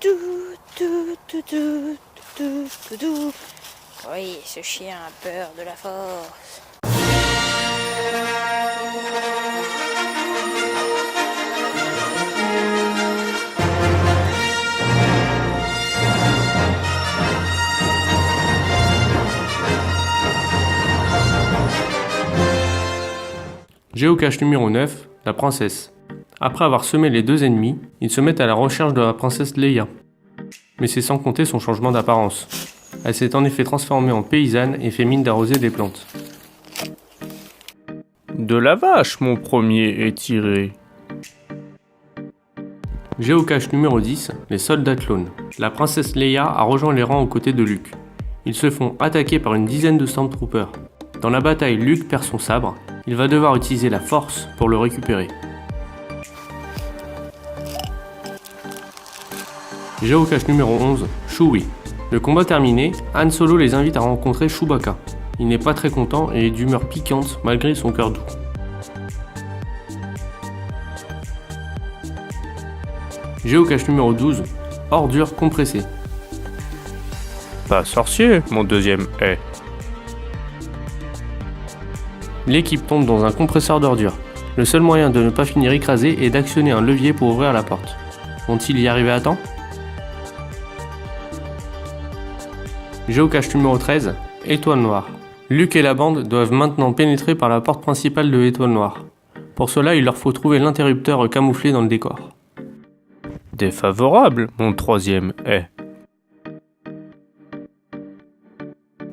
Tout, tout, tout, tout, tout, tout, tout. Oui, ce chien a peur de la force. Géocache numéro 9, la princesse. Après avoir semé les deux ennemis, ils se mettent à la recherche de la princesse Leia. Mais c'est sans compter son changement d'apparence. Elle s'est en effet transformée en paysanne et fait mine d'arroser des plantes. De la vache, mon premier est tiré. Géocache numéro 10, les soldats clones. La princesse Leia a rejoint les rangs aux côtés de Luke. Ils se font attaquer par une dizaine de Stormtroopers. Dans la bataille, Luke perd son sabre. Il va devoir utiliser la force pour le récupérer. Géocache numéro 11, Chewie. Le combat terminé, Han Solo les invite à rencontrer Chewbacca. Il n'est pas très content et est d'humeur piquante malgré son cœur doux. Géocache numéro 12, ordure compressée. Pas sorcier, mon deuxième est. L'équipe tombe dans un compresseur d'ordures. Le seul moyen de ne pas finir écrasé est d'actionner un levier pour ouvrir la porte. Vont-ils y arriver à temps? Géocache numéro 13, Étoile Noire. Luke et la bande doivent maintenant pénétrer par la porte principale de l'Étoile Noire. Pour cela, il leur faut trouver l'interrupteur camouflé dans le décor. Défavorable, mon troisième est.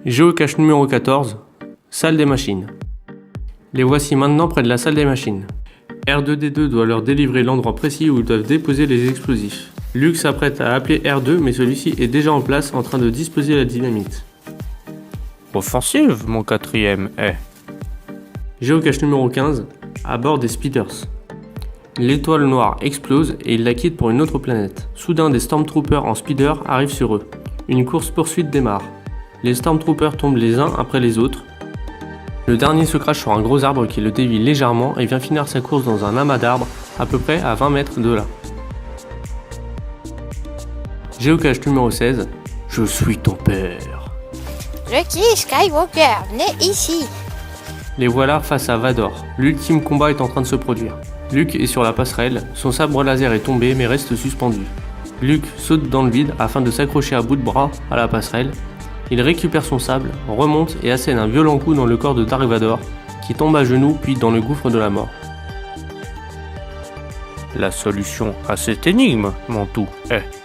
Géocache numéro 14, Salle des machines. Les voici maintenant près de la salle des machines. R2-D2 doit leur délivrer l'endroit précis où ils doivent déposer les explosifs. Luke s'apprête à appeler R2 mais celui-ci est déjà en place en train de disposer la dynamite. Offensive, mon quatrième est. Géocache numéro 15, à bord des Speeders. L'étoile noire explose et ils la quittent pour une autre planète. Soudain des Stormtroopers en speeder arrivent sur eux. Une course-poursuite démarre. Les Stormtroopers tombent les uns après les autres. Le dernier se crache sur un gros arbre qui le dévie légèrement et vient finir sa course dans un amas d'arbres à peu près à 20 mètres de là. Géocache numéro 16, je suis ton père. Lucky Skywalker, né ici. Les voilà face à Vador. L'ultime combat est en train de se produire. Luke est sur la passerelle, son sabre laser est tombé mais reste suspendu. Luke saute dans le vide afin de s'accrocher à bout de bras à la passerelle. Il récupère son sable, remonte et assène un violent coup dans le corps de Dark Vador, qui tombe à genoux puis dans le gouffre de la mort. La solution à cette énigme, mon tout, est.